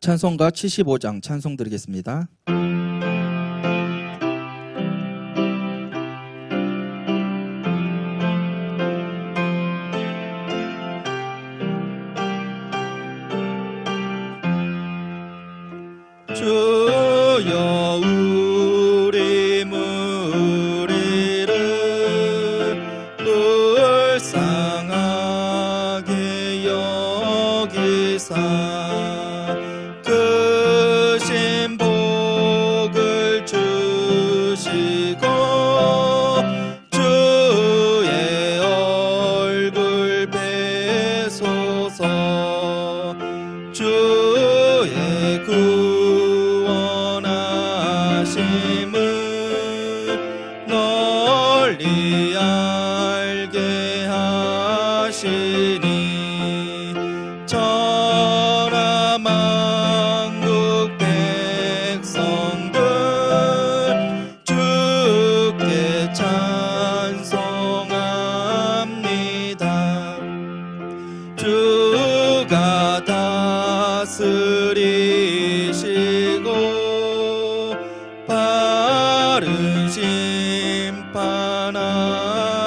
찬송가 75장 찬송 드리겠습니다. 주여 우리 무리를 불쌍하게 여기사 크신 복을 주시고 주의 얼굴 뵈소서. 주의 구원하심을 널리 알게 하시니 천하 만국 백성들 주께 찬송합니다. 주가 다스리시고 바른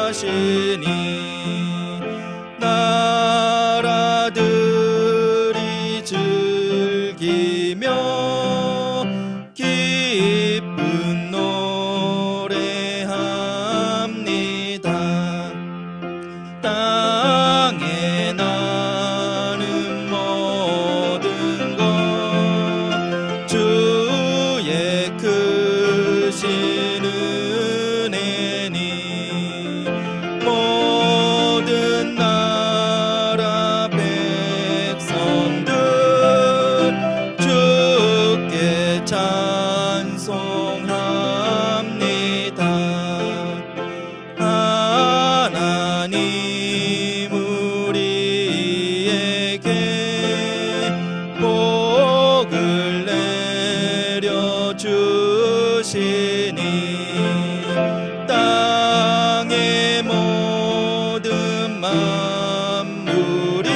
심판하시니 나라들이 즐기며 기쁜 노래합니다. 땅에 나는 모든 것 주의 크신 은혜니 모든 나라 백성들 주께 찬송합니다. 하나님 우리에게 복을 내려주시니 땅의 모든 만물이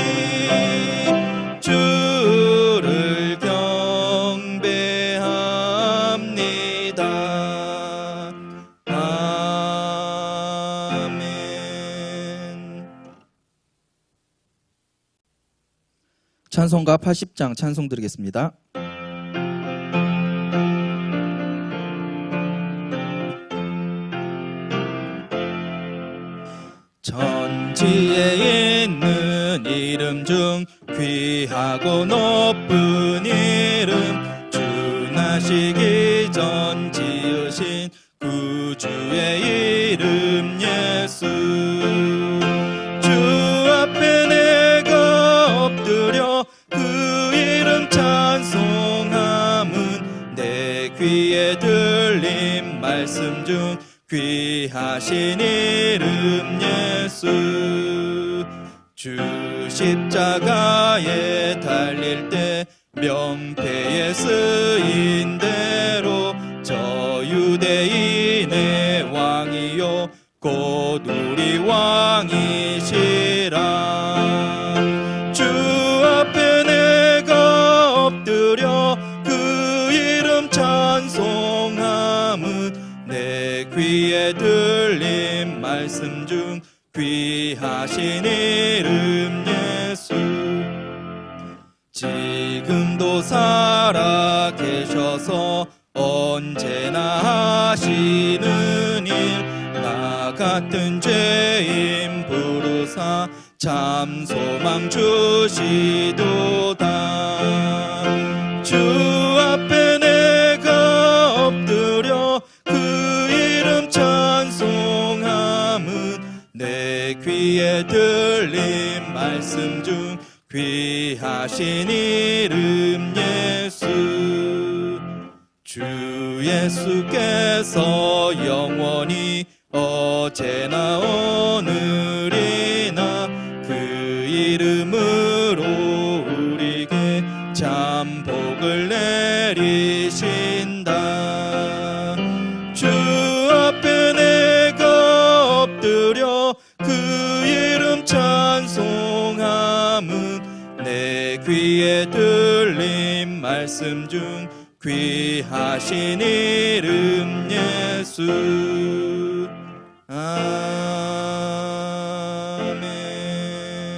주를 경배합니다. 아멘. 찬송가 80장 찬송 드리겠습니다. 천지에 있는 이름 중 귀하고 높은 이름 주 나시기 전 지으신 구주의 이름 귀에 들린 말씀 중 귀하신 이름 예수. 주 십자가에 달릴 때 명패에 쓰인 대로 저 유대인의 왕이요 곧 우리 왕이시라. 주 앞에 내가 엎드려 그 이름 찬송함은 내 귀에 들린 말씀 중 귀하신 이름 예수. 지금도 살아 계셔서 언제나 하시는 일, 나 같은 죄인 부르사 참 소망 주시도다. 주 앞에 내가 엎드려 그 이름 찬송함은 내 귀에 들린 말씀 중 귀하신 이름 예수. 주 예수께서 영원히 어제나 오늘이나 그 이름으로 우리에게 참 복을 내리신다. 주 앞에 내가 엎드려 그 이름 찬송함은 내 귀에 들린 말씀 중 귀하신 이름 예수.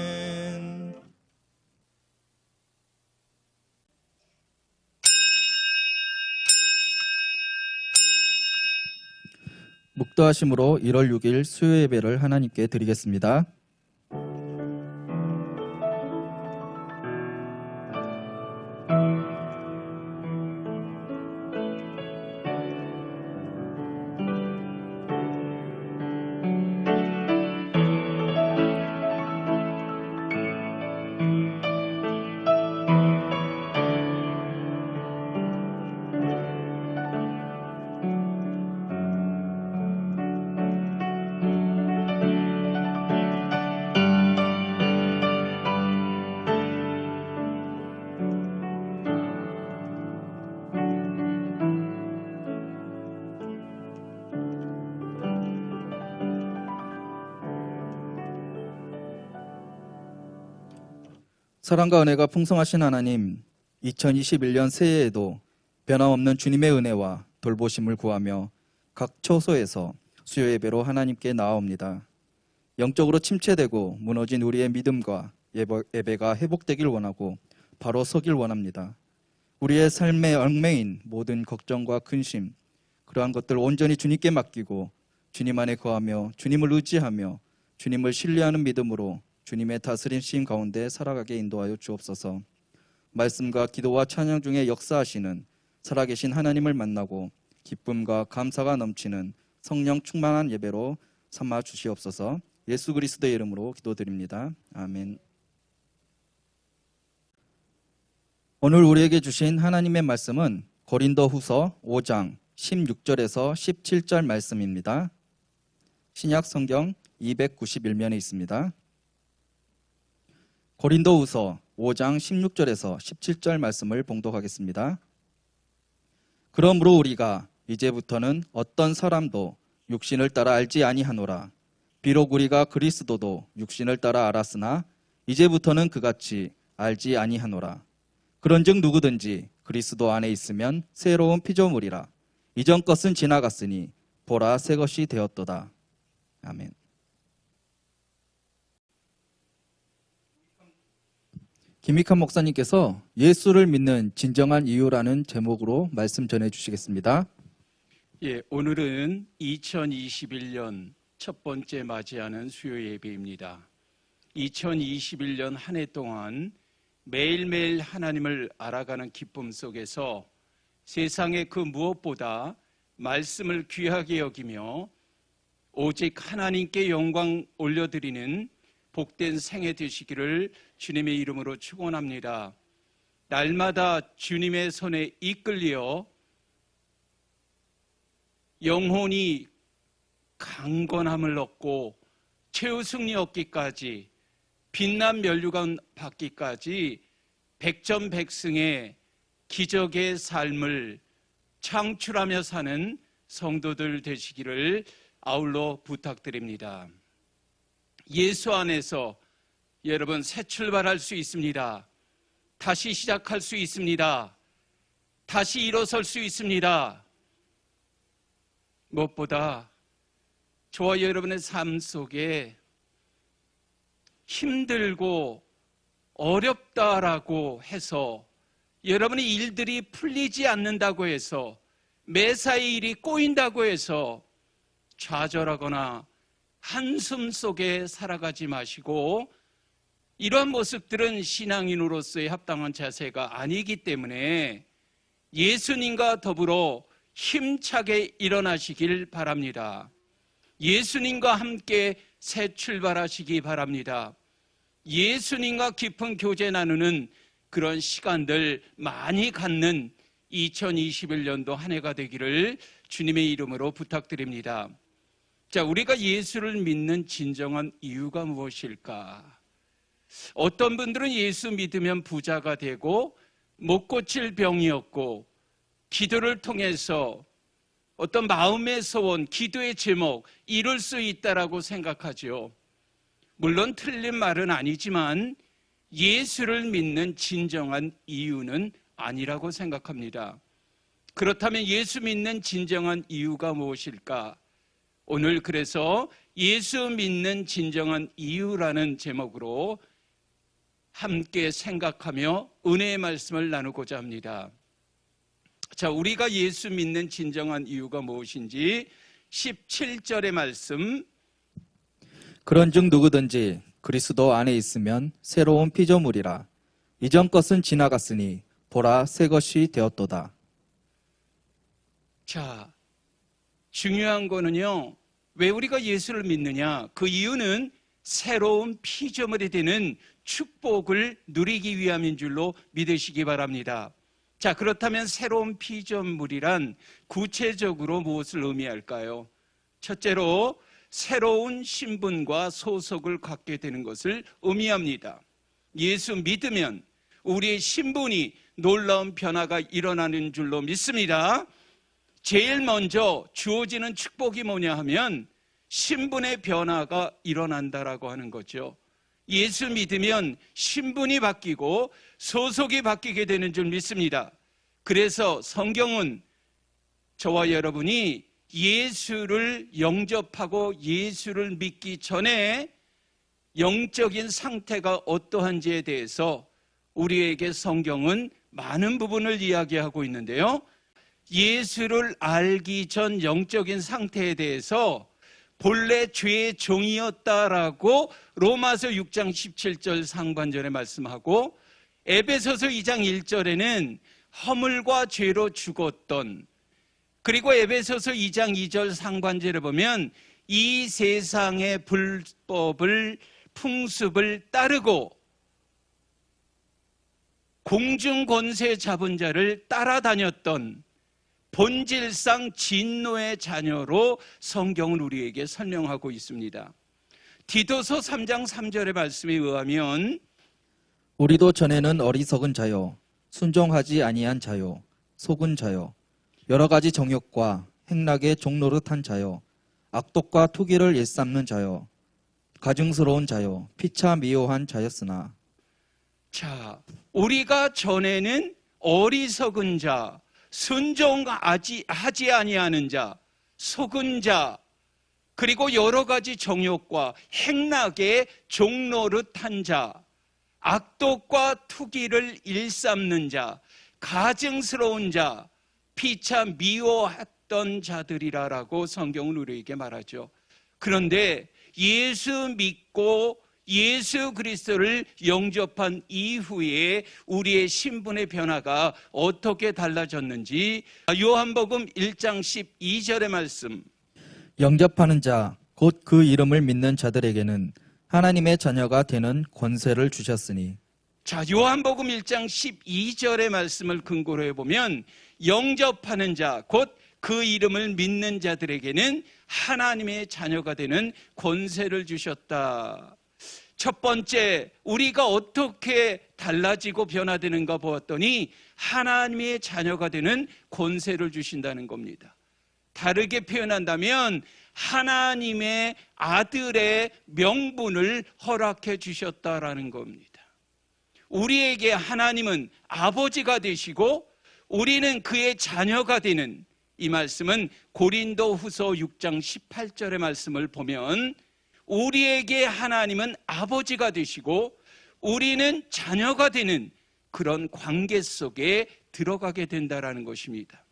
아멘. 묵도하심으로 1월 6일 수요 예배를 하나님께 드리겠습니다. 사랑과 은혜가 풍성하신 하나님, 2021년 새해에도 변함없는 주님의 은혜와 돌보심을 구하며 각 처소에서 수요 예배로 하나님께 나아옵니다. 영적으로 침체되고 무너진 우리의 믿음과 예배가 회복되길 원하고 바로 서길 원합니다. 우리의 삶의 얽매인 모든 걱정과 근심, 그러한 것들 온전히 주님께 맡기고 주님 안에 거하며 주님을 의지하며 주님을 신뢰하는 믿음으로 주님의 다스리심 가운데 살아가게 인도하여 주옵소서. 말씀과 기도와 찬양 중에 역사하시는 살아계신 하나님을 만나고 기쁨과 감사가 넘치는 성령 충만한 예배로 삼아 주시옵소서. 예수 그리스도의 이름으로 기도드립니다. 아멘. 오늘 우리에게 주신 하나님의 말씀은 고린도후서 5장 16절에서 17절 말씀입니다. 신약 성경 291면에 있습니다. 고린도후서 5장 16절에서 17절 말씀을 봉독하겠습니다. 그러므로 우리가 이제부터는 어떤 사람도 육신을 따라 알지 아니하노라. 비록 우리가 그리스도도 육신을 따라 알았으나 이제부터는 그같이 알지 아니하노라. 그런즉 누구든지 그리스도 안에 있으면 새로운 피조물이라. 이전 것은 지나갔으니 보라 새 것이 되었도다. 아멘. 김익환 목사님께서 예수를 믿는 진정한 이유라는 제목으로 말씀 전해 주시겠습니다. 예, 오늘은 2021년 첫 번째 맞이하는 수요 예배입니다. 2021년 한 해 동안 매일매일 하나님을 알아가는 기쁨 속에서 세상의 그 무엇보다 말씀을 귀하게 여기며 오직 하나님께 영광 올려드리는 복된 생애 되시기를 주님의 이름으로 축원합니다. 날마다 주님의 손에 이끌려 영혼이 강건함을 얻고 최우승리 얻기까지 빛난 면류관 받기까지 백전백승의 기적의 삶을 창출하며 사는 성도들 되시기를 아울러 부탁드립니다. 예수 안에서 여러분 새 출발할 수 있습니다. 다시 시작할 수 있습니다. 다시 일어설 수 있습니다. 무엇보다 저와 여러분의 삶 속에 힘들고 어렵다라고 해서 여러분의 일들이 풀리지 않는다고 해서 매사의 일이 꼬인다고 해서 좌절하거나 한숨 속에 살아가지 마시고 이러한 모습들은 신앙인으로서의 합당한 자세가 아니기 때문에 예수님과 더불어 힘차게 일어나시길 바랍니다. 예수님과 함께 새 출발하시기 바랍니다. 예수님과 깊은 교제 나누는 그런 시간들 많이 갖는 2021년도 한 해가 되기를 주님의 이름으로 부탁드립니다. 자, 우리가 예수를 믿는 진정한 이유가 무엇일까? 어떤 분들은 예수 믿으면 부자가 되고 못 고칠 병이 없고 기도를 통해서 어떤 마음의 소원, 기도의 제목 이룰 수 있다라고 생각하죠. 물론 틀린 말은 아니지만 예수를 믿는 진정한 이유는 아니라고 생각합니다. 그렇다면 예수 믿는 진정한 이유가 무엇일까? 오늘 그래서 예수 믿는 진정한 이유라는 제목으로 함께 생각하며 은혜의 말씀을 나누고자 합니다. 자, 우리가 예수 믿는 진정한 이유가 무엇인지 17절의 말씀. 그런즉 누구든지 그리스도 안에 있으면 새로운 피조물이라. 이전 것은 지나갔으니 보라 새 것이 되었도다. 자, 중요한 거는요, 왜 우리가 예수를 믿느냐? 그 이유는 새로운 피조물이 되는 축복을 누리기 위함인 줄로 믿으시기 바랍니다. 자, 그렇다면 새로운 피조물이란 구체적으로 무엇을 의미할까요? 첫째로 새로운 신분과 소속을 갖게 되는 것을 의미합니다. 예수 믿으면 우리의 신분이 놀라운 변화가 일어나는 줄로 믿습니다. 제일 먼저 주어지는 축복이 뭐냐 하면 신분의 변화가 일어난다라고 하는 거죠. 예수 믿으면 신분이 바뀌고 소속이 바뀌게 되는 줄 믿습니다. 그래서 성경은 저와 여러분이 예수를 영접하고 예수를 믿기 전에 영적인 상태가 어떠한지에 대해서 우리에게 성경은 많은 부분을 이야기하고 있는데요. 예수를 알기 전 영적인 상태에 대해서 본래 죄의 종이었다라고 로마서 6장 17절 상반절에 말씀하고 에베소서 2장 1절에는 허물과 죄로 죽었던, 그리고 에베소서 2장 2절 상반절에 보면 이 세상의 불법을 풍습을 따르고 공중 권세 잡은 자를 따라다녔던 본질상 진노의 자녀로 성경은 우리에게 설명하고 있습니다. 디도서 3장 3절의 말씀에 의하면 우리도 전에는 어리석은 자요 순종하지 아니한 자요 속은 자요 여러 가지 정욕과 행락의 종노릇한 자요 악독과 투기를 일삼는 자요 가증스러운 자요 피차 미워한 자였으나. 자, 우리가 전에는 어리석은 자, 순종하지 아니하는 자, 속은 자, 그리고 여러 가지 정욕과 행락의 종노릇한 자, 악독과 투기를 일삼는 자, 가증스러운 자, 피차 미워했던 자들이라고 성경은 우리에게 말하죠. 그런데 예수 믿고 예수 그리스도를 영접한 이후에 우리의 신분의 변화가 어떻게 달라졌는지 요한복음 1장 12절의 말씀. 영접하는 자 곧 그 이름을 믿는 자들에게는 하나님의 자녀가 되는 권세를 주셨으니. 자, 요한복음 1장 12절의 말씀을 근거로 해보면 영접하는 자 곧 그 이름을 믿는 자들에게는 하나님의 자녀가 되는 권세를 주셨다. 첫 번째, 우리가 어떻게 달라지고 변화되는가 보았더니 하나님의 자녀가 되는 권세를 주신다는 겁니다. 다르게 표현한다면 하나님의 아들의 명분을 허락해 주셨다라는 겁니다. 우리에게 하나님은 아버지가 되시고 우리는 그의 자녀가 되는, 이 말씀은 고린도후서 6장 18절의 말씀을 보면 우리에게 하나님은 아버지가 되시고 우리는 자녀가 되는 그런 관계 속에 들어가게 된다라는 것입니다.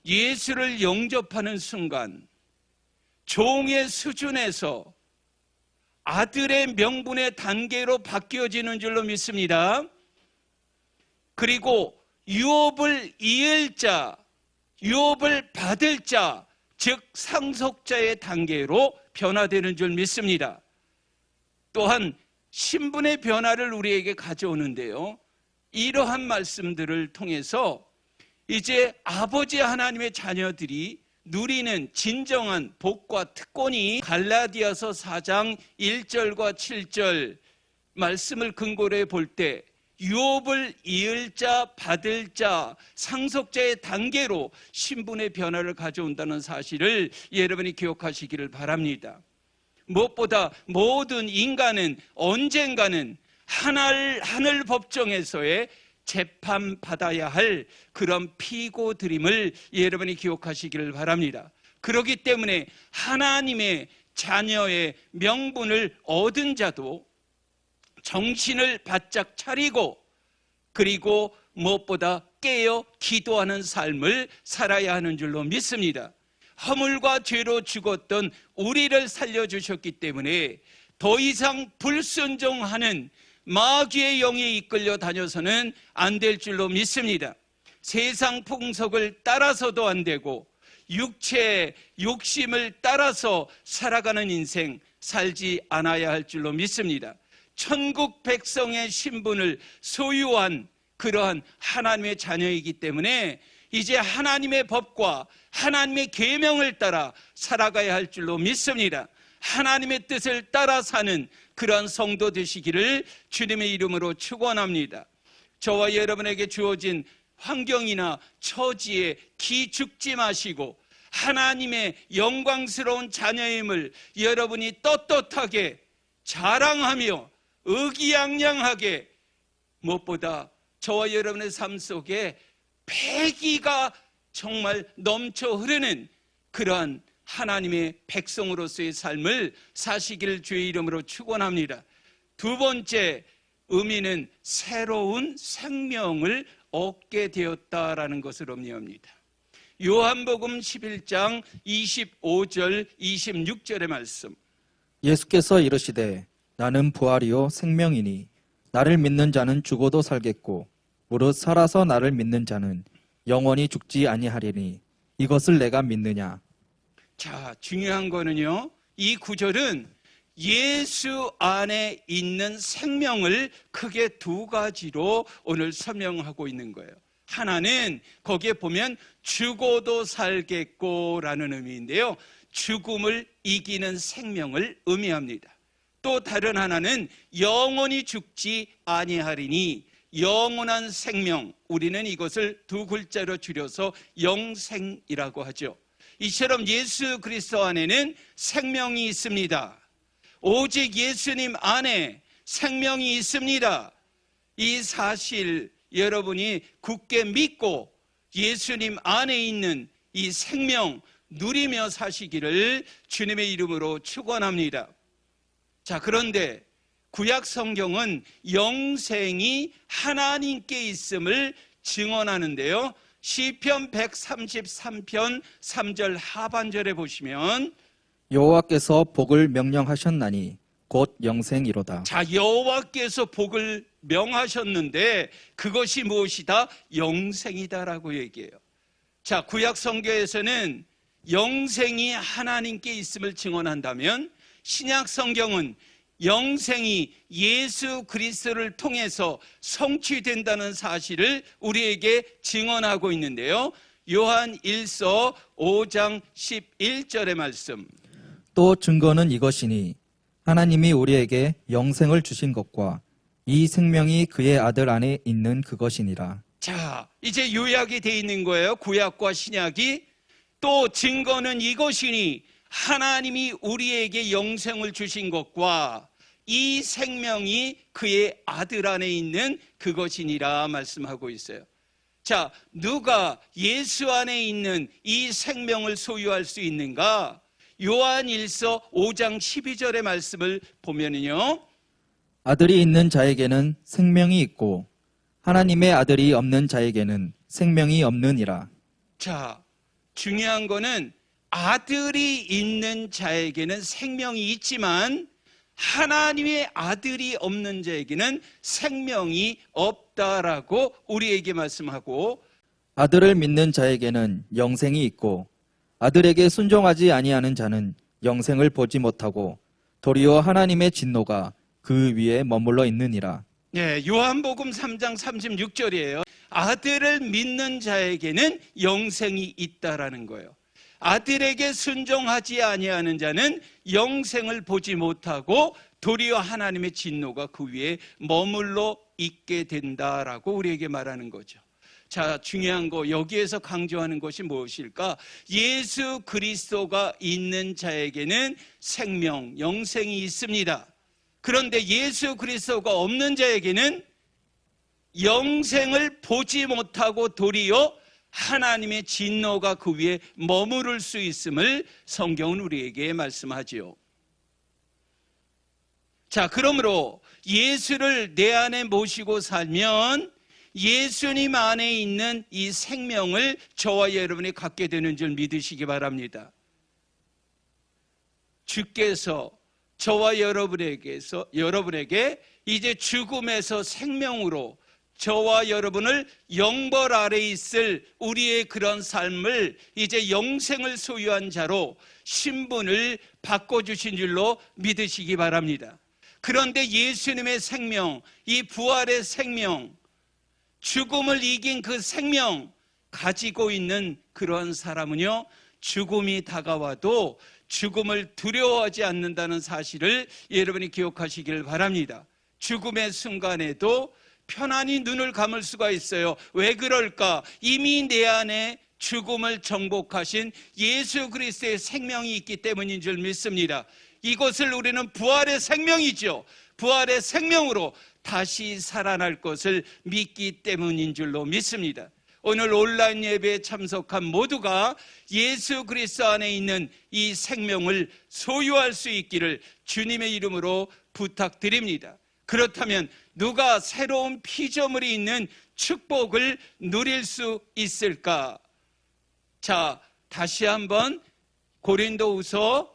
예수를 영접하는 순간 종의 수준에서 아들의 명분의 단계로 바뀌어지는 줄로 믿습니다. 그리고 유업을 이을 자, 유업을 받을 자, 즉 상속자의 단계로 변화되는 줄 믿습니다. 또한 신분의 변화를 우리에게 가져오는데요, 이러한 말씀들을 통해서 이제 아버지 하나님의 자녀들이 누리는 진정한 복과 특권이 갈라디아서 4장 1절과 7절 말씀을 근거로 해볼 때 유업을 이을 자, 받을 자, 상속자의 단계로 신분의 변화를 가져온다는 사실을 여러분이 기억하시기를 바랍니다. 무엇보다 모든 인간은 언젠가는 하늘 법정에서의 재판받아야 할 그런 피고드림을 여러분이 기억하시기를 바랍니다. 그렇기 때문에 하나님의 자녀의 명분을 얻은 자도 정신을 바짝 차리고 그리고 무엇보다 깨어 기도하는 삶을 살아야 하는 줄로 믿습니다. 허물과 죄로 죽었던 우리를 살려주셨기 때문에 더 이상 불순종하는 마귀의 영에 이끌려 다녀서는 안 될 줄로 믿습니다. 세상 풍속을 따라서도 안 되고 육체의 욕심을 따라서 살아가는 인생 살지 않아야 할 줄로 믿습니다. 천국 백성의 신분을 소유한 그러한 하나님의 자녀이기 때문에 이제 하나님의 법과 하나님의 계명을 따라 살아가야 할 줄로 믿습니다. 하나님의 뜻을 따라 사는 그러한 성도 되시기를 주님의 이름으로 축원합니다. 저와 여러분에게 주어진 환경이나 처지에 기죽지 마시고 하나님의 영광스러운 자녀임을 여러분이 떳떳하게 자랑하며 의기양양하게, 무엇보다 저와 여러분의 삶 속에 패기가 정말 넘쳐 흐르는 그러한 하나님의 백성으로서의 삶을 사시기를 주의 이름으로 축원합니다. 두 번째 의미는 새로운 생명을 얻게 되었다라는 것을 의미합니다. 요한복음 11장 25절 26절의 말씀. 예수께서 이르시되 나는 부활이요 생명이니 나를 믿는 자는 죽어도 살겠고 무릇 살아서 나를 믿는 자는 영원히 죽지 아니하리니 이것을 내가 믿느냐. 자, 중요한 거는요, 이 구절은 예수 안에 있는 생명을 크게 두 가지로 오늘 설명하고 있는 거예요. 하나는 거기에 보면 죽어도 살겠고 라는 의미인데요, 죽음을 이기는 생명을 의미합니다. 또 다른 하나는 영원히 죽지 아니하리니 영원한 생명, 우리는 이것을 두 글자로 줄여서 영생이라고 하죠. 이처럼 예수 그리스도 안에는 생명이 있습니다. 오직 예수님 안에 생명이 있습니다. 이 사실 여러분이 굳게 믿고 예수님 안에 있는 이 생명 누리며 사시기를 주님의 이름으로 축원합니다. 자, 그런데 구약 성경은 영생이 하나님께 있음을 증언하는데요, 시편 133편 3절 하반절에 보시면 여호와께서 복을 명령하셨나니 곧 영생이로다. 자, 여호와께서 복을 명하셨는데 그것이 무엇이다? 영생이다라고 얘기해요. 자, 구약 성경에서는 영생이 하나님께 있음을 증언한다면 신약 성경은 영생이 예수 그리스도를 통해서 성취된다는 사실을 우리에게 증언하고 있는데요, 요한 1서 5장 11절의 말씀. 또 증거는 이것이니 하나님이 우리에게 영생을 주신 것과 이 생명이 그의 아들 안에 있는 그것이니라. 자, 이제 요약이 돼 있는 거예요. 구약과 신약이. 또 증거는 이것이니 하나님이 우리에게 영생을 주신 것과 이 생명이 그의 아들 안에 있는 그것이니라 말씀하고 있어요. 자, 누가 예수 안에 있는 이 생명을 소유할 수 있는가? 요한 1서 5장 12절의 말씀을 보면은요. 아들이 있는 자에게는 생명이 있고 하나님의 아들이 없는 자에게는 생명이 없느니라. 자, 중요한 거는 아들이 있는 자에게는 생명이 있지만 하나님의 아들이 없는 자에게는 생명이 없다라고 우리에게 말씀하고, 아들을 믿는 자에게는 영생이 있고 아들에게 순종하지 아니하는 자는 영생을 보지 못하고 도리어 하나님의 진노가 그 위에 머물러 있느니라. 네, 요한복음 3장 36절이에요. 아들을 믿는 자에게는 영생이 있다라는 거예요. 아들에게 순종하지 아니하는 자는 영생을 보지 못하고 도리어 하나님의 진노가 그 위에 머물러 있게 된다라고 우리에게 말하는 거죠. 자, 중요한 거 여기에서 강조하는 것이 무엇일까? 예수 그리스도가 있는 자에게는 생명, 영생이 있습니다. 그런데 예수 그리스도가 없는 자에게는 영생을 보지 못하고 도리어 하나님의 진노가 그 위에 머무를 수 있음을 성경은 우리에게 말씀하지요. 자, 그러므로 예수를 내 안에 모시고 살면 예수님 안에 있는 이 생명을 저와 여러분이 갖게 되는 줄 믿으시기 바랍니다. 주께서 저와 여러분에게 이제 죽음에서 생명으로 저와 여러분을 영벌 아래 있을 우리의 그런 삶을 이제 영생을 소유한 자로 신분을 바꿔주신 줄로 믿으시기 바랍니다. 그런데 예수님의 생명, 이 부활의 생명, 죽음을 이긴 그 생명 가지고 있는 그런 사람은요, 죽음이 다가와도 죽음을 두려워하지 않는다는 사실을 여러분이 기억하시길 바랍니다. 죽음의 순간에도 편안히 눈을 감을 수가 있어요. 왜 그럴까? 이미 내 안에 죽음을 정복하신 예수 그리스도의 생명이 있기 때문인 줄 믿습니다. 이것을 우리는 부활의 생명이죠. 부활의 생명으로 다시 살아날 것을 믿기 때문인 줄로 믿습니다. 오늘 온라인 예배에 참석한 모두가 예수 그리스도 안에 있는 이 생명을 소유할 수 있기를 주님의 이름으로 부탁드립니다. 그렇다면 누가 새로운 피조물이 있는 축복을 누릴 수 있을까? 자, 다시 한번 고린도후서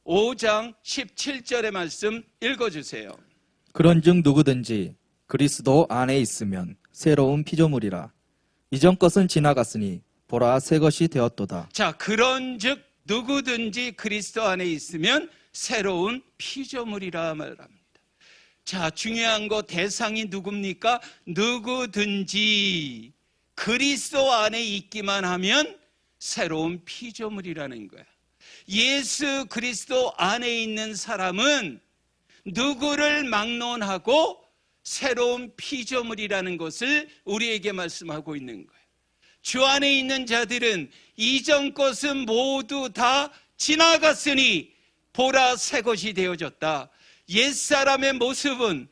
5장 17절의 말씀 읽어주세요. 그런즉 누구든지 그리스도 안에 있으면 새로운 피조물이라. 이전 것은 지나갔으니 보라 새 것이 되었도다. 자, 그런즉 누구든지 그리스도 안에 있으면 새로운 피조물이라 말합니다. 자, 중요한 거 대상이 누굽니까? 누구든지 그리스도 안에 있기만 하면 새로운 피조물이라는 거야. 예수 그리스도 안에 있는 사람은 누구를 막론하고 새로운 피조물이라는 것을 우리에게 말씀하고 있는 거예요. 주 안에 있는 자들은 이전 것은 모두 다 지나갔으니 보라 새 것이 되어졌다. 옛사람의 모습은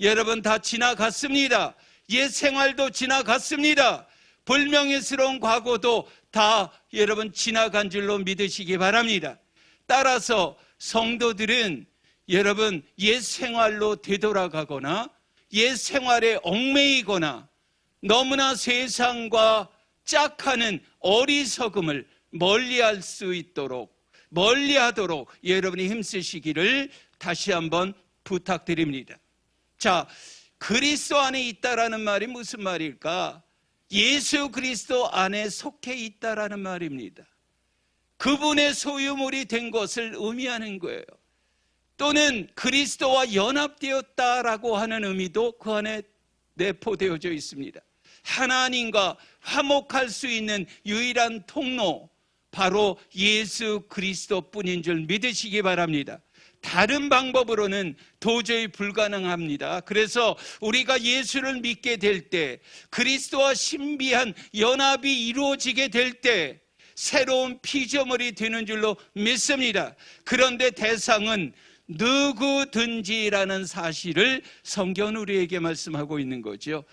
여러분 다 지나갔습니다. 옛 생활도 지나갔습니다. 불명예스러운 과거도 다 여러분 지나간 줄로 믿으시기 바랍니다. 따라서 성도들은 여러분 옛 생활로 되돌아가거나 옛 생활에 얽매이거나 너무나 세상과 짝하는 어리석음을 멀리할 수 있도록 멀리하도록 여러분이 힘쓰시기를 다시 한번 부탁드립니다. 자, 그리스도 안에 있다라는 말이 무슨 말일까? 예수 그리스도 안에 속해 있다라는 말입니다. 그분의 소유물이 된 것을 의미하는 거예요. 또는 그리스도와 연합되었다라고 하는 의미도 그 안에 내포되어져 있습니다. 하나님과 화목할 수 있는 유일한 통로, 바로 예수 그리스도뿐인 줄 믿으시기 바랍니다. 다른 방법으로는 도저히 불가능합니다. 그래서 우리가 예수를 믿게 될 때, 그리스도와 신비한 연합이 이루어지게 될 때 새로운 피조물이 되는 줄로 믿습니다. 그런데 대상은 누구든지라는 사실을 성경은 우리에게 말씀하고 있는 거죠.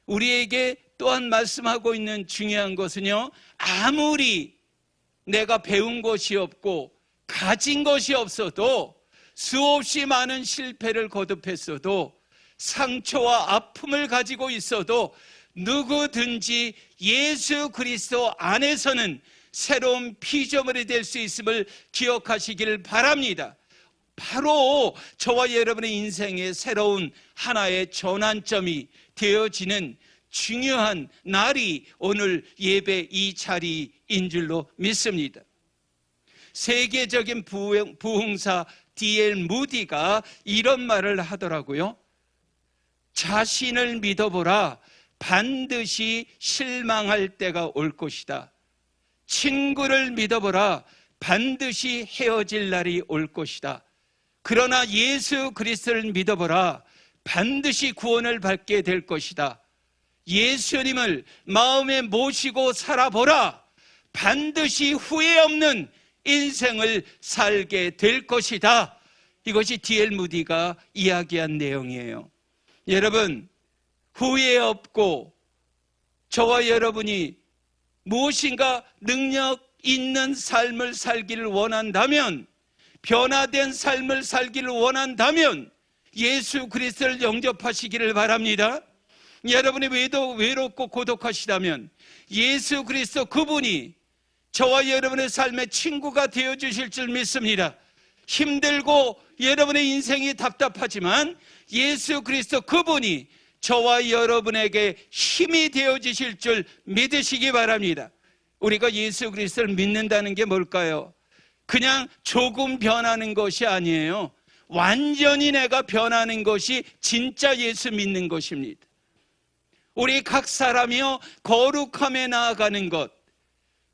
우리에게 또한 말씀하고 있는 중요한 것은요, 아무리 내가 배운 것이 없고 가진 것이 없어도, 수없이 많은 실패를 거듭했어도, 상처와 아픔을 가지고 있어도 누구든지 예수 그리스도 안에서는 새로운 피조물이 될 수 있음을 기억하시길 바랍니다. 바로 저와 여러분의 인생의 새로운 하나의 전환점이 되어지는 중요한 날이 오늘 예배 이 자리인 줄로 믿습니다. 세계적인 부흥사 D.L. 무디가 이런 말을 하더라고요. 자신을 믿어보라. 반드시 실망할 때가 올 것이다. 친구를 믿어보라. 반드시 헤어질 날이 올 것이다. 그러나 예수 그리스도를 믿어보라. 반드시 구원을 받게 될 것이다. 예수님을 마음에 모시고 살아보라. 반드시 후회 없는 인생을 살게 될 것이다. 이것이 D.L. 무디가 이야기한 내용이에요. 여러분, 후회 없고 저와 여러분이 무엇인가 능력 있는 삶을 살기를 원한다면, 변화된 삶을 살기를 원한다면 예수 그리스도를 영접하시기를 바랍니다. 여러분이 외롭고 고독하시다면 예수 그리스도 그분이 저와 여러분의 삶의 친구가 되어주실 줄 믿습니다. 힘들고 여러분의 인생이 답답하지만 예수 그리스도 그분이 저와 여러분에게 힘이 되어주실 줄 믿으시기 바랍니다. 우리가 예수 그리스도를 믿는다는 게 뭘까요? 그냥 조금 변하는 것이 아니에요. 완전히 내가 변하는 것이 진짜 예수 믿는 것입니다. 우리 각 사람이요, 거룩함에 나아가는 것,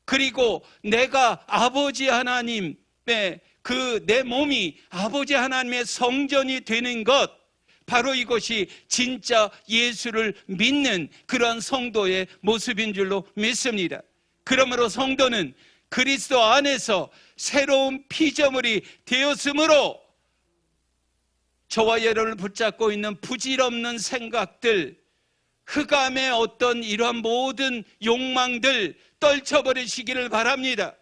그리고 내가 아버지 하나님의 내 몸이 아버지 하나님의 성전이 되는 것, 바로 이것이 진짜 예수를 믿는 그러한 성도의 모습인 줄로 믿습니다. 그러므로 성도는 그리스도 안에서 새로운 피조물이 되었으므로 저와 여러분을 붙잡고 있는 부질없는 생각들, 흑암의 어떤 이러한 모든 욕망들 떨쳐버리시기를 바랍니다.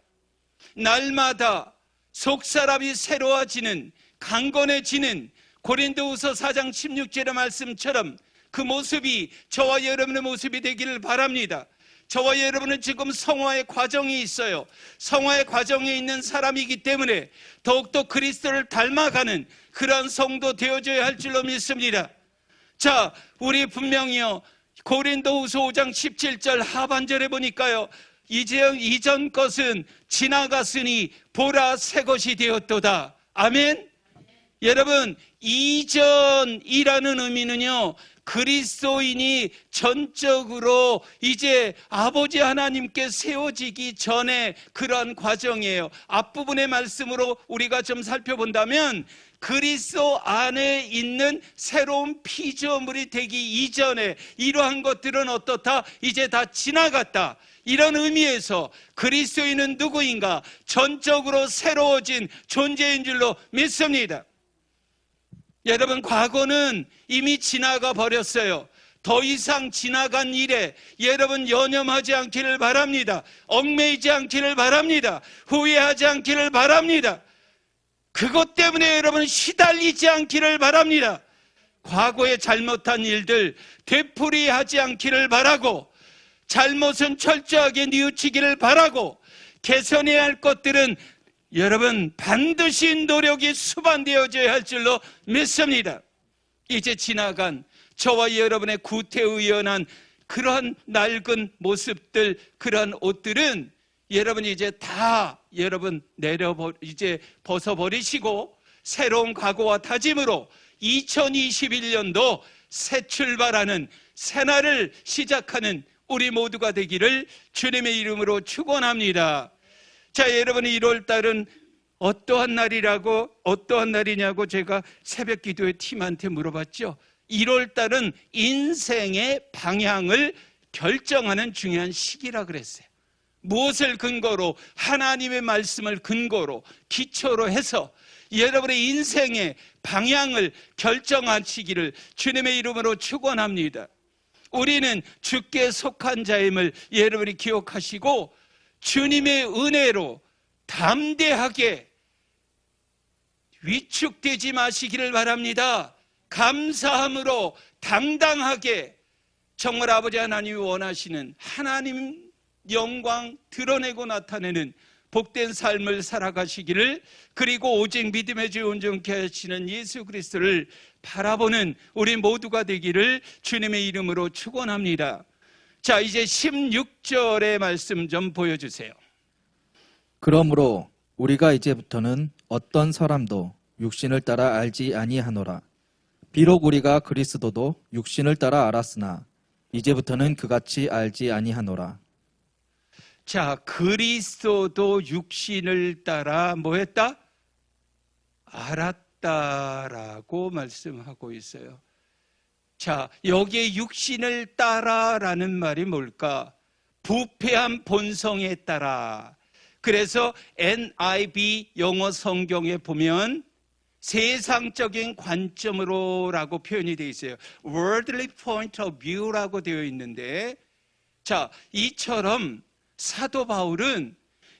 날마다 속사람이 새로워지는, 강건해지는 고린도후서 4장 16절의 말씀처럼 그 모습이 저와 여러분의 모습이 되기를 바랍니다. 저와 여러분은 지금 성화의 과정이 있어요. 성화의 과정에 있는 사람이기 때문에 더욱더 그리스도를 닮아가는 그런 성도 되어져야 할 줄로 믿습니다. 자, 우리 분명히요, 고린도후서 5장 17절 하반절에 보니까요, 이전 것은 지나갔으니 보라 새 것이 되었도다. 아멘. 여러분, 이전이라는 의미는요, 그리스도인이 전적으로 이제 아버지 하나님께 세워지기 전에 그러한 과정이에요. 앞부분의 말씀으로 우리가 좀 살펴본다면 그리스도 안에 있는 새로운 피조물이 되기 이전에 이러한 것들은 어떻다? 이제 다 지나갔다. 이런 의미에서 그리스도인은 누구인가? 전적으로 새로워진 존재인 줄로 믿습니다. 여러분, 과거는 이미 지나가 버렸어요. 더 이상 지나간 일에 여러분 연연하지 않기를 바랍니다. 얽매이지 않기를 바랍니다. 후회하지 않기를 바랍니다. 그것 때문에 여러분 시달리지 않기를 바랍니다. 과거에 잘못한 일들 되풀이하지 않기를 바라고, 잘못은 철저하게 뉘우치기를 바라고, 개선해야 할 것들은 여러분 반드시 노력이 수반되어져야 할 줄로 믿습니다. 이제 지나간 저와 여러분의 구태의연한 그러한 낡은 모습들, 그러한 옷들은 여러분이 이제 다 여러분 이제 벗어버리시고 새로운 각오와 다짐으로 2021년도 새 출발하는 새날을 시작하는 우리 모두가 되기를 주님의 이름으로 축원합니다. 자, 여러분, 1월 달은 어떠한 날이냐고 제가 새벽 기도회 팀한테 물어봤죠. 1월 달은 인생의 방향을 결정하는 중요한 시기라 그랬어요. 무엇을 근거로? 하나님의 말씀을 근거로, 기초로 해서 여러분의 인생의 방향을 결정하시기를 주님의 이름으로 축원합니다. 우리는 주께 속한 자임을 여러분이 기억하시고 주님의 은혜로 담대하게 위축되지 마시기를 바랍니다. 감사함으로 당당하게 정말 아버지 하나님이 원하시는 하나님 영광 드러내고 나타내는 복된 삶을 살아가시기를, 그리고 오직 믿음의 주 온전케 하시는 예수 그리스도를 바라보는 우리 모두가 되기를 주님의 이름으로 축원합니다. 자, 이제 16절의 말씀 좀 보여주세요. 그러므로 우리가 이제부터는 어떤 사람도 육신을 따라 알지 아니하노라. 비록 우리가 그리스도도 육신을 따라 알았으나 이제부터는 그같이 알지 아니하노라. 자, 그리스도도 육신을 따라 뭐 했다? 알았다라고 말씀하고 있어요. 자, 여기에 육신을 따라라는 말이 뭘까? 부패한 본성에 따라. 그래서 NIV 영어 성경에 보면 세상적인 관점으로라고 표현이 되어 있어요. Worldly point of view라고 되어 있는데, 자, 이처럼 사도 바울은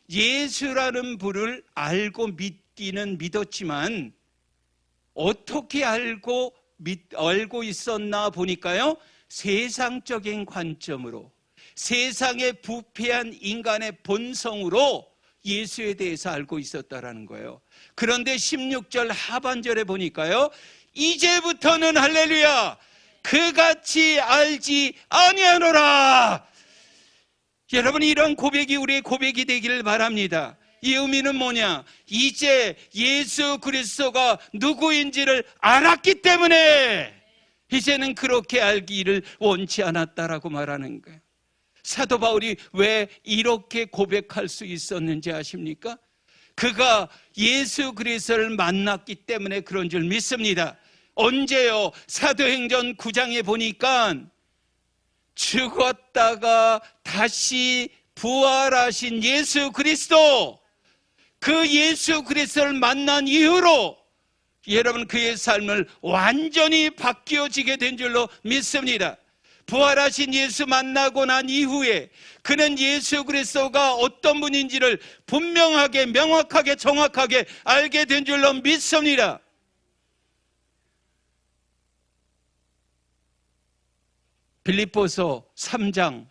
예수라는 분을 알고 믿기는 믿었지만 어떻게 알고 있었나 보니까요, 세상적인 관점으로, 세상의 부패한 인간의 본성으로 예수에 대해서 알고 있었다라는 거예요. 그런데 16절 하반절에 보니까요, 이제부터는 할렐루야 그같이 알지 아니하노라. 여러분, 이런 고백이 우리의 고백이 되기를 바랍니다. 이 의미는 뭐냐? 이제 예수 그리스도가 누구인지를 알았기 때문에 이제는 그렇게 알기를 원치 않았다라고 말하는 거예요. 사도 바울이 왜 이렇게 고백할 수 있었는지 아십니까? 그가 예수 그리스도를 만났기 때문에 그런 줄 믿습니다. 언제요? 사도행전 9장에 보니까 죽었다가 다시 부활하신 예수 그리스도, 그 예수 그리스도를 만난 이후로 여러분 그의 삶을 완전히 바뀌어지게 된 줄로 믿습니다. 부활하신 예수 만나고 난 이후에 그는 예수 그리스도가 어떤 분인지를 분명하게, 명확하게, 정확하게 알게 된 줄로 믿습니다. 빌립보서 3장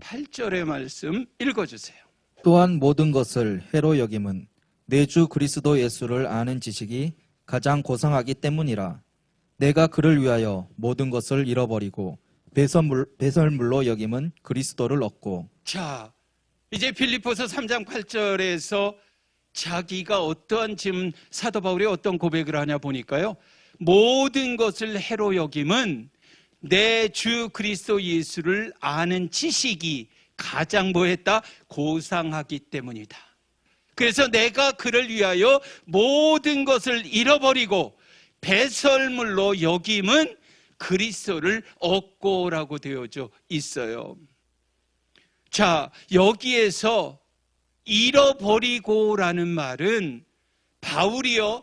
8절의 말씀 읽어주세요. 또한 모든 것을 해로 여김은 내 주 그리스도 예수를 아는 지식이 가장 고상하기 때문이라. 내가 그를 위하여 모든 것을 잃어버리고 배설물로 여김은 그리스도를 얻고. 자, 이제 빌립보서 3장 8절에서 자기가 어떠한, 지금 사도 바울이 어떤 고백을 하냐 보니까요, 모든 것을 해로 여김은 내 주 그리스도 예수를 아는 지식이 가장 뭐했다? 고상하기 때문이다. 그래서 내가 그를 위하여 모든 것을 잃어버리고 배설물로 여김은 그리스도를 얻고라고 되어져 있어요. 자, 여기에서 잃어버리고라는 말은 바울이요,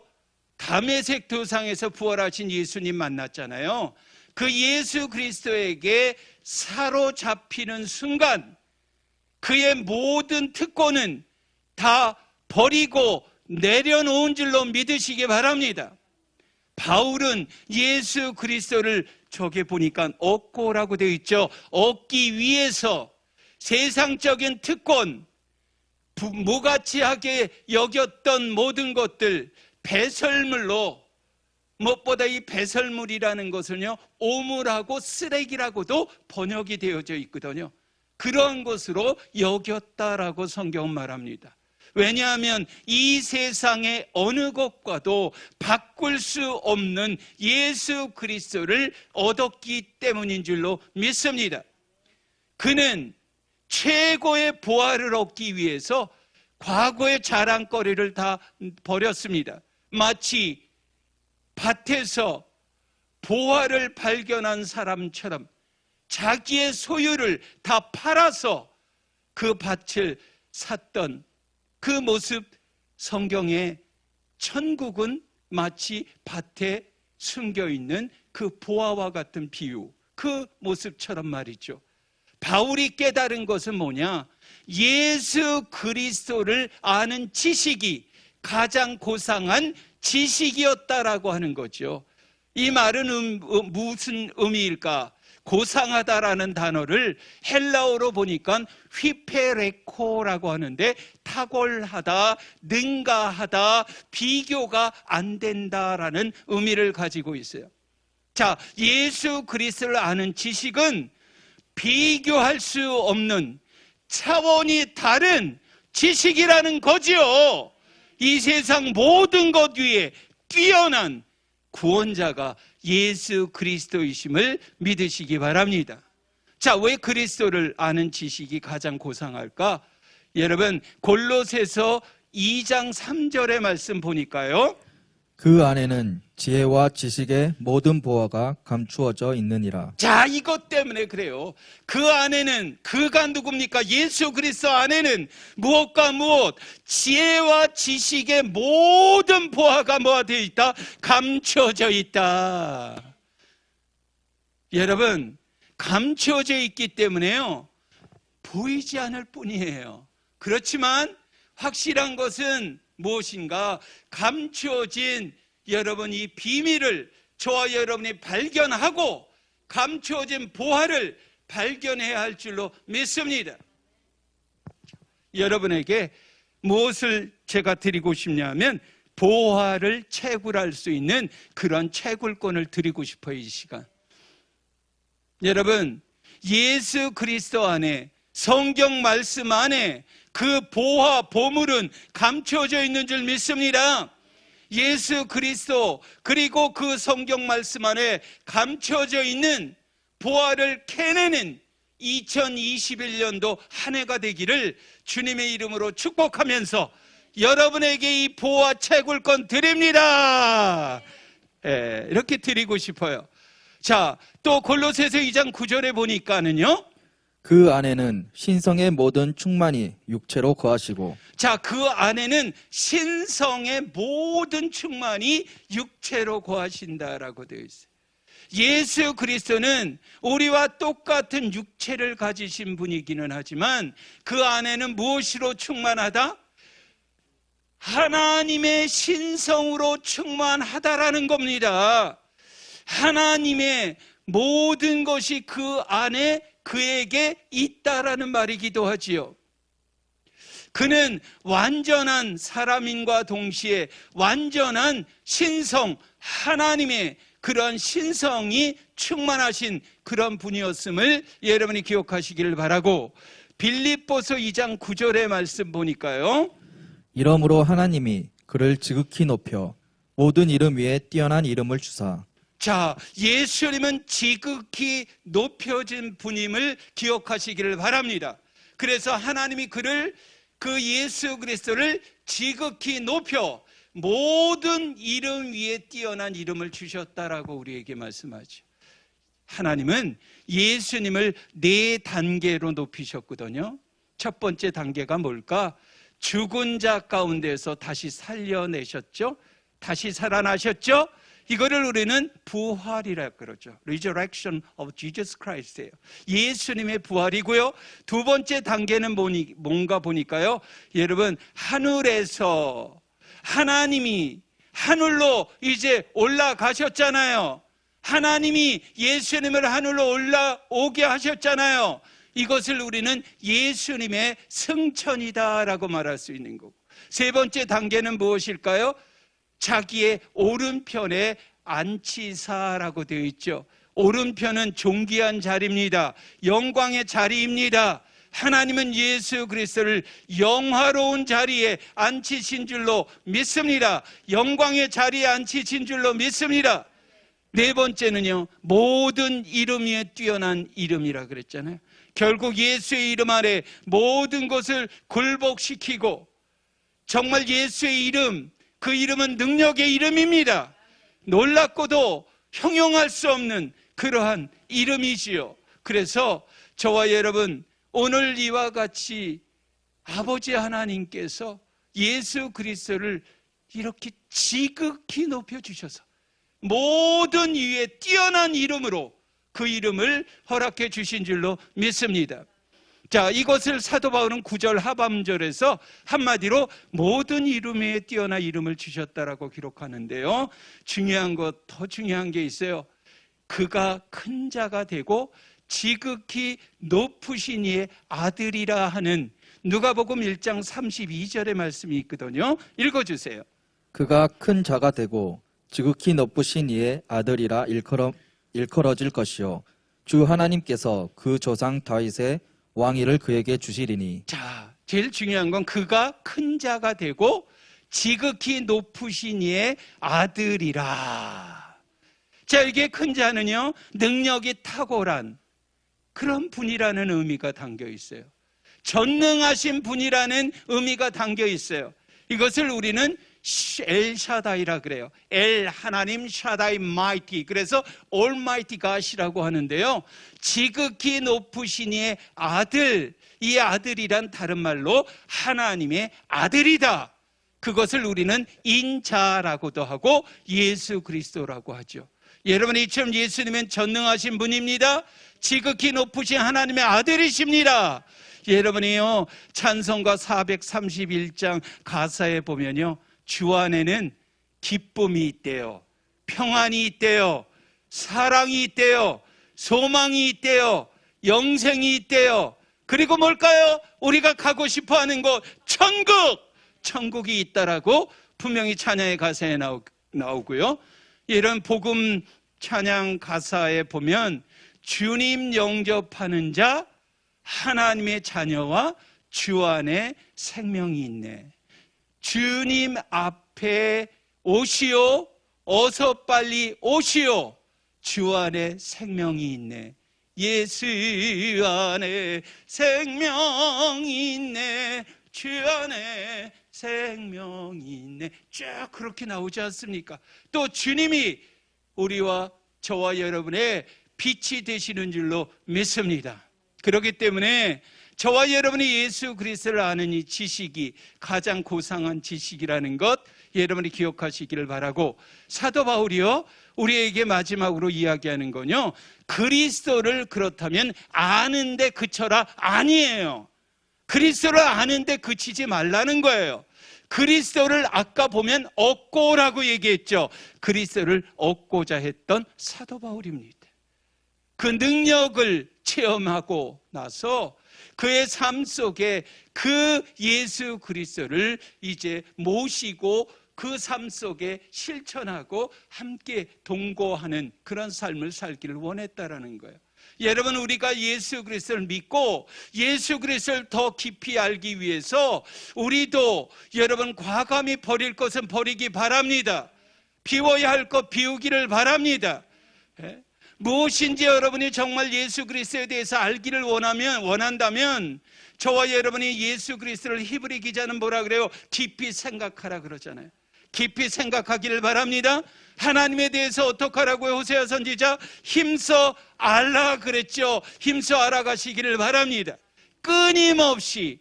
다메섹 도상에서 부활하신 예수님 만났잖아요. 그 예수 그리스도에게 사로잡히는 순간 그의 모든 특권은 다 버리고 내려놓은 줄로 믿으시기 바랍니다. 바울은 예수 그리스도를 저기 보니까 얻고라고 되어 있죠. 얻기 위해서 세상적인 특권, 무가치하게 여겼던 모든 것들 배설물로, 무엇보다 이 배설물이라는 것은요, 오물하고 쓰레기라고도 번역이 되어져 있거든요. 그러한 것으로 여겼다라고 성경은 말합니다. 왜냐하면 이 세상의 어느 것과도 바꿀 수 없는 예수 그리스도를 얻었기 때문인 줄로 믿습니다. 그는 최고의 보화를 얻기 위해서 과거의 자랑거리를 다 버렸습니다. 마치 밭에서 보화를 발견한 사람처럼 자기의 소유를 다 팔아서 그 밭을 샀던 그 모습, 성경에 천국은 마치 밭에 숨겨있는 그 보화와 같은 비유, 그 모습처럼 말이죠. 바울이 깨달은 것은 뭐냐? 예수 그리스도를 아는 지식이 가장 고상한 지식이었다라고 하는 거죠. 이 말은 무슨 의미일까? 고상하다라는 단어를 헬라어로 보니까 휘페레코라고 하는데 탁월하다, 능가하다, 비교가 안 된다라는 의미를 가지고 있어요. 자, 예수 그리스도를 아는 지식은 비교할 수 없는 차원이 다른 지식이라는 거지요. 이 세상 모든 것 위에 뛰어난 구원자가 예수 그리스도이심을 믿으시기 바랍니다. 자, 왜 그리스도를 아는 지식이 가장 고상할까? 여러분, 골로새서 2장 3절의 말씀 보니까요, 그 안에는 지혜와 지식의 모든 보화가 감추어져 있느니라. 자, 이것 때문에 그래요. 그 안에는, 그가 누굽니까? 예수 그리스도 안에는 무엇과 무엇? 지혜와 지식의 모든 보화가 뭐가 되어 있다? 감춰져 있다. 여러분, 감춰져 있기 때문에요, 보이지 않을 뿐이에요. 그렇지만 확실한 것은 무엇인가? 감추어진 여러분 이 비밀을 저와 여러분이 발견하고 감추어진 보화를 발견해야 할 줄로 믿습니다. 여러분에게 무엇을 제가 드리고 싶냐면 보화를 채굴할 수 있는 그런 채굴권을 드리고 싶어요. 이 시간 여러분, 예수 그리스도 안에, 성경 말씀 안에 그 보화, 보물은 감춰져 있는 줄 믿습니다. 예수 그리스도 그리고 그 성경 말씀 안에 감춰져 있는 보화를 캐내는 2021년도 한 해가 되기를 주님의 이름으로 축복하면서 여러분에게 이 보화 채굴권 드립니다. 이렇게 드리고 싶어요. 자, 또 골로새서 2장 9절에 보니까는요, 그 안에는 신성의 모든 충만이 육체로 거하시고. 자, 그 안에는 신성의 모든 충만이 육체로 거하신다라고 되어 있어요. 예수 그리스도는 우리와 똑같은 육체를 가지신 분이기는 하지만 그 안에는 무엇으로 충만하다? 하나님의 신성으로 충만하다라는 겁니다. 하나님의 모든 것이 그 안에 그에게 있다라는 말이기도 하지요. 그는 완전한 사람인과 동시에 완전한 신성, 하나님의 그런 신성이 충만하신 그런 분이었음을 여러분이 기억하시기를 바라고, 빌립보서 2장 9절의 말씀 보니까요, 이러므로 하나님이 그를 지극히 높여 모든 이름 위에 뛰어난 이름을 주사. 자, 예수님은 지극히 높여진 분임을 기억하시기를 바랍니다. 그래서 하나님이 그를, 그 예수 그리스도를 지극히 높여 모든 이름 위에 뛰어난 이름을 주셨다라고 우리에게 말씀하죠. 하나님은 예수님을 4단계로 높이셨거든요. 첫 번째 단계가 뭘까? 죽은 자 가운데서 다시 살려내셨죠. 다시 살아나셨죠. 이거를 우리는 부활이라 그러죠. Resurrection of Jesus Christ예요. 예수님의 부활이고요. 두 번째 단계는 뭔가 보니까요, 여러분, 하늘에서 하나님이 하늘로 이제 올라가셨잖아요. 하나님이 예수님을 하늘로 올라오게 하셨잖아요. 이것을 우리는 예수님의 승천이다라고 말할 수 있는 거고, 세 번째 단계는 무엇일까요? 자기의 오른편에 안치사라고 되어 있죠. 오른편은 존귀한 자리입니다. 영광의 자리입니다. 하나님은 예수 그리스도를 영화로운 자리에 앉히신 줄로 믿습니다. 영광의 자리에 앉히신 줄로 믿습니다. 네 번째는요, 모든 이름 위에 뛰어난 이름이라 그랬잖아요. 결국 예수의 이름 아래 모든 것을 굴복시키고, 정말 예수의 이름, 그 이름은 능력의 이름입니다. 놀랍고도 형용할 수 없는 그러한 이름이지요. 그래서 저와 여러분, 오늘 이와 같이 아버지 하나님께서 예수 그리스도를 이렇게 지극히 높여주셔서 모든 위에 뛰어난 이름으로 그 이름을 허락해 주신 줄로 믿습니다. 자, 이것을 사도 바울은 9절 하반절에서 한마디로 모든 이름 위에 뛰어난 이름을 주셨다라고 기록하는데요, 더 중요한 게 있어요. 그가 큰 자가 되고 지극히 높으신 이의 아들이라 하는 누가복음 1장 32절의 말씀이 있거든요. 읽어주세요. 그가 큰 자가 되고 지극히 높으신 이의 아들이라 일컬어질 것이요 주 하나님께서 그 조상 다윗의 왕위를 그에게 주시리니. 자, 제일 중요한 건 그가 큰 자가 되고 지극히 높으신 이의 아들이라. 자, 이게 큰 자는요, 능력이 탁월한 그런 분이라는 의미가 담겨 있어요. 전능하신 분이라는 의미가 담겨 있어요. 이것을 우리는 엘샤다이라 그래요. 엘 하나님, 샤다이 마이티. 그래서 올마이티 갓이라고 하는데요, 지극히 높으신 이의 아들, 이 아들이란 다른 말로 하나님의 아들이다. 그것을 우리는 인자라고도 하고 예수 그리스도라고 하죠. 여러분, 이처럼 예수님은 전능하신 분입니다. 지극히 높으신 하나님의 아들이십니다. 여러분이요, 찬송가 431장 가사에 보면요, 주 안에는 기쁨이 있대요, 평안이 있대요, 사랑이 있대요, 소망이 있대요, 영생이 있대요. 그리고 뭘까요? 우리가 가고 싶어하는 곳, 천국이 있다라고 분명히 찬양의 가사에 나오고요. 이런 복음 찬양 가사에 보면 주님 영접하는 자, 하나님의 자녀와 주 안에 생명이 있네. 주님 앞에 오시오, 어서 빨리 오시오, 주 안에 생명이 있네. 예수 안에 생명이 있네, 주 안에 생명이 있네. 쭉 그렇게 나오지 않습니까? 또 주님이 우리와 저와 여러분의 빛이 되시는 줄로 믿습니다. 그렇기 때문에 저와 여러분이 예수 그리스도를 아는 이 지식이 가장 고상한 지식이라는 것 여러분이 기억하시기를 바라고, 사도 바울이요, 우리에게 마지막으로 이야기하는 건요, 그리스도를 그렇다면 아는데 그쳐라 아니에요. 그리스도를 아는데 그치지 말라는 거예요. 그리스도를 아까 보면 얻고라고 얘기했죠. 그리스도를 얻고자 했던 사도 바울입니다. 그 능력을 체험하고 나서 그의 삶 속에 그 예수 그리스도를 이제 모시고 그 삶 속에 실천하고 함께 동거하는 그런 삶을 살기를 원했다라는 거예요. 여러분, 우리가 예수 그리스도를 믿고 예수 그리스도를 더 깊이 알기 위해서 우리도 여러분 과감히 버릴 것은 버리기 바랍니다. 비워야 할 것 비우기를 바랍니다. 무엇인지 여러분이 정말 예수 그리스도에 대해서 알기를 원한다면 저와 여러분이 예수 그리스도를 히브리 기자는 뭐라 그래요? 깊이 생각하라 그러잖아요. 깊이 생각하기를 바랍니다. 하나님에 대해서 어떻게 하라고요? 호세아 선지자 힘써 알라 그랬죠. 힘써 알아가시기를 바랍니다. 끊임없이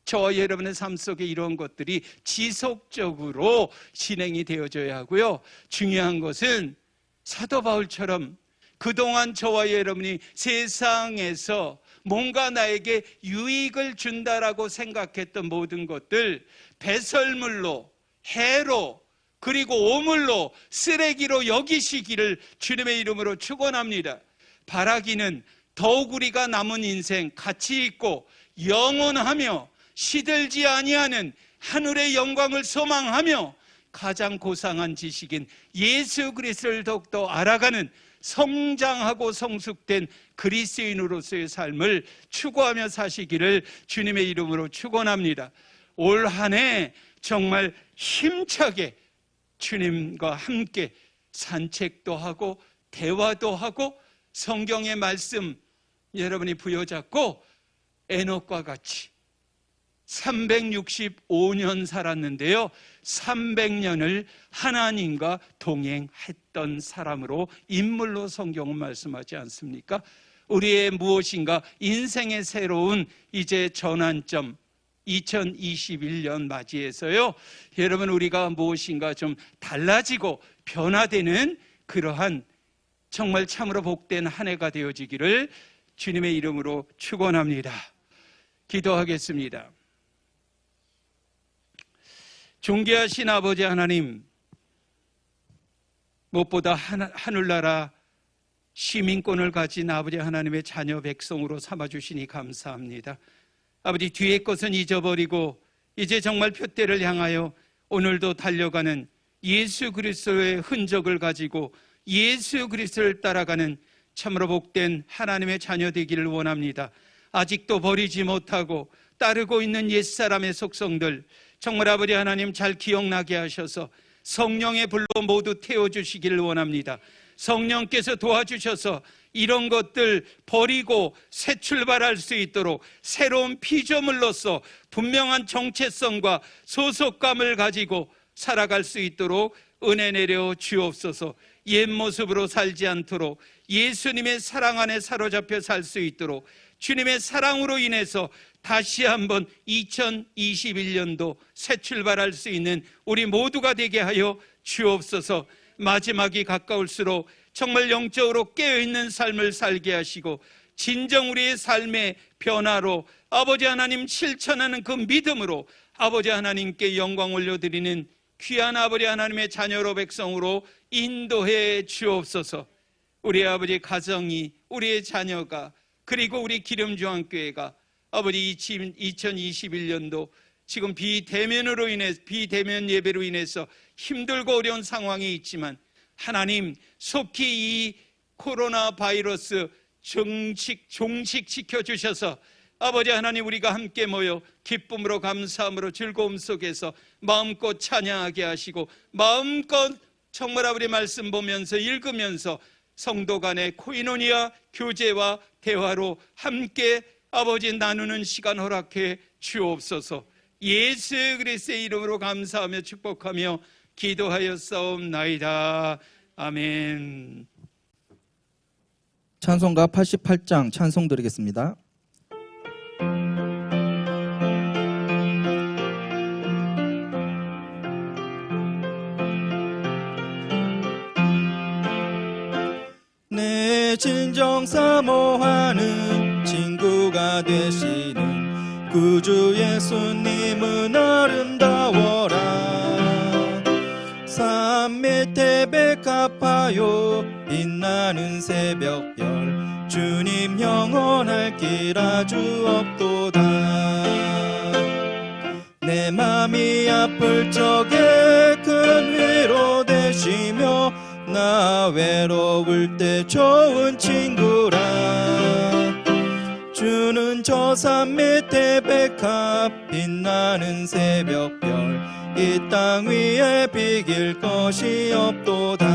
저와 여러분의 삶 속에 이런 것들이 지속적으로 진행이 되어져야 하고요. 중요한 것은 사도 바울처럼 그동안 저와 여러분이 세상에서 뭔가 나에게 유익을 준다라고 생각했던 모든 것들 배설물로, 해로, 그리고 오물로, 쓰레기로 여기시기를 주님의 이름으로 축원합니다. 바라기는 더욱 우리가 남은 인생 가치 있고 영원하며 시들지 아니하는 하늘의 영광을 소망하며 가장 고상한 지식인 예수 그리스도를 더욱더 알아가는 성장하고 성숙된 그리스도인으로서의 삶을 추구하며 사시기를 주님의 이름으로 축원합니다. 올 한 해 정말 힘차게 주님과 함께 산책도 하고 대화도 하고 성경의 말씀 여러분이 부여잡고 에녹과 같이 365년 살았는데요, 300년을 하나님과 동행했던 사람으로, 인물로 성경은 말씀하지 않습니까? 우리의 무엇인가 인생의 새로운 이제 전환점 2021년 맞이해서요, 여러분 우리가 무엇인가 좀 달라지고 변화되는 그러한 정말 참으로 복된 한 해가 되어지기를 주님의 이름으로 축원합니다. 기도하겠습니다. 존귀하신 아버지 하나님, 무엇보다 하늘나라 시민권을 가진 아버지 하나님의 자녀 백성으로 삼아주시니 감사합니다. 아버지, 뒤의 것은 잊어버리고 이제 정말 표대를 향하여 오늘도 달려가는 예수 그리스도의 흔적을 가지고 예수 그리스도를 따라가는 참으로 복된 하나님의 자녀 되기를 원합니다. 아직도 버리지 못하고 따르고 있는 옛사람의 속성들 정말 아버지 하나님 잘 기억나게 하셔서 성령의 불로 모두 태워주시기를 원합니다. 성령께서 도와주셔서 이런 것들 버리고 새 출발할 수 있도록 새로운 피조물로서 분명한 정체성과 소속감을 가지고 살아갈 수 있도록 은혜 내려 주옵소서. 옛 모습으로 살지 않도록 예수님의 사랑 안에 사로잡혀 살 수 있도록 주님의 사랑으로 인해서 다시 한번 2021년도 새 출발할 수 있는 우리 모두가 되게 하여 주옵소서. 마지막이 가까울수록 정말 영적으로 깨어있는 삶을 살게 하시고 진정 우리의 삶의 변화로 아버지 하나님 실천하는 그 믿음으로 아버지 하나님께 영광 올려드리는 귀한 아버지 하나님의 자녀로 백성으로 인도해 주옵소서. 우리 아버지 가정이, 우리의 자녀가, 그리고 우리 기름중앙교회가 아버지 2021년도 지금 비대면 예배로 인해서 힘들고 어려운 상황이 있지만 하나님 속히 이 코로나 바이러스 종식시켜 주셔서 아버지 하나님 우리가 함께 모여 기쁨으로 감사함으로 즐거움 속에서 마음껏 찬양하게 하시고 마음껏 정말 아버지 말씀 보면서 읽으면서 성도 간의 코이노니아 교제와 대화로 함께 아버지 나누는 시간 허락해 주옵소서. 예수 그리스도의 이름으로 감사하며 축복하며 기도하였사옵나이다. 아멘. 찬송가 88장 찬송 드리겠습니다. 내 진정 사모하는 친구가 되시는 구주 예수님은 아름다워라. 산 밑에 백합화요 빛나는 새벽별 주님 영원할 길 아주 없도다. 내 맘이 아플 적에 큰 위로 되시며 나 외로울 때 좋은 친구라. 주는 저 산 밑에 백합 빛나는 새벽별 이 땅 위에 비길 것이 없도다.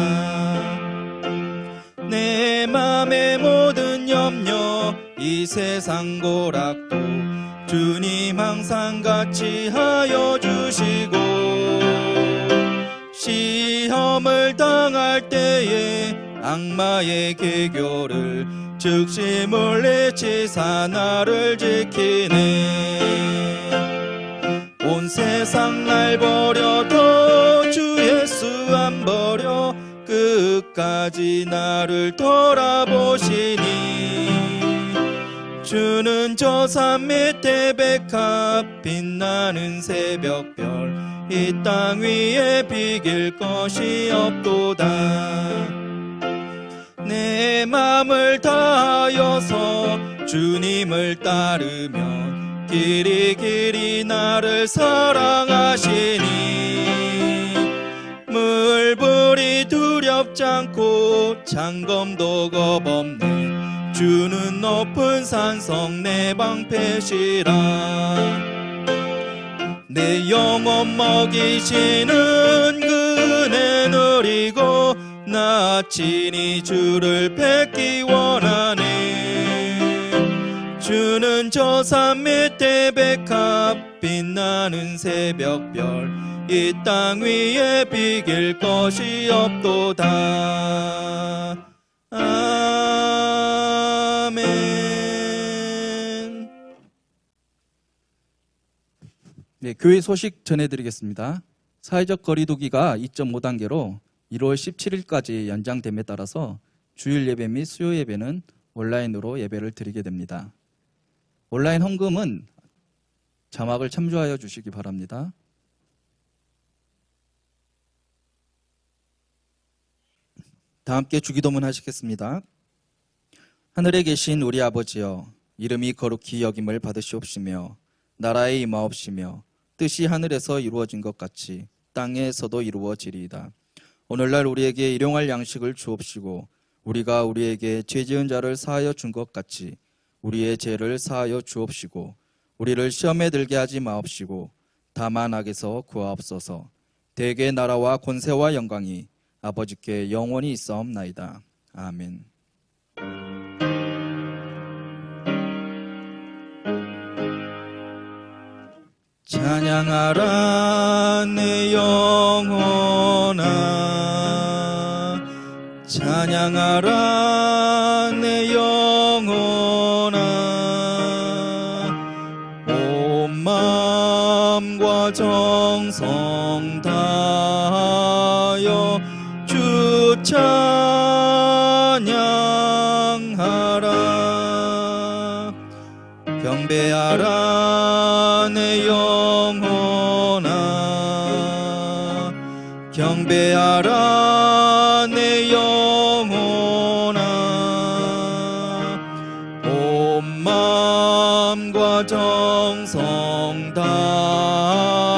내 맘의 모든 염려 이 세상 고락도 주님 항상 같이 하여 주시고 시험을 당할 때에 악마의 계교를 즉시 물리치사 나를 지키네. 온 세상 날 버려도 주 예수 안 버려 끝까지 나를 돌아보시니. 주는 저 산 밑에 백합 빛나는 새벽별 이 땅 위에 비길 것이 없도다. 내 맘을 다하여서 주님을 따르면 길이 나를 사랑하시니. 물불이 두려 가엾지 않고 창검도 겁없네. 주는 높은 산성 내 방패시라. 내 영혼 먹이시는 그네 누리고 나 친히 주를 뵙기 원하네. 주는 저 산 밑에 백합 빛나는 새벽별 이 땅 위에 비길 것이 없도다. 아멘. 네, 교회 소식 전해드리겠습니다. 사회적 거리두기가 2.5단계로 1월 17일까지 연장됨에 따라서 주일 예배 및 수요 예배는 온라인으로 예배를 드리게 됩니다. 온라인 헌금은 자막을 참조하여 주시기 바랍니다. 다 함께 주기도문 하시겠습니다. 하늘에 계신 우리 아버지여, 이름이 거룩히 여김을 받으시옵시며 나라에 임하옵시며 뜻이 하늘에서 이루어진 것 같이 땅에서도 이루어지리이다. 오늘날 우리에게 일용할 양식을 주옵시고 우리가 우리에게 죄 지은 자를 사하여 준 것 같이 우리의 죄를 사하여 주옵시고 우리를 시험에 들게 하지 마옵시고 다만 악에서 구하옵소서. 대개 나라와 권세와 영광이 아버지께 영원히 있사옵나이다. 아멘. 찬양하라 내 영혼아, 찬양하라 내 영혼아. 온 마음과 정성 다하여 주 찬양하라. 경배하라 내 영혼아, 경배하라 내 영혼아. 온 마음과 정성 다하여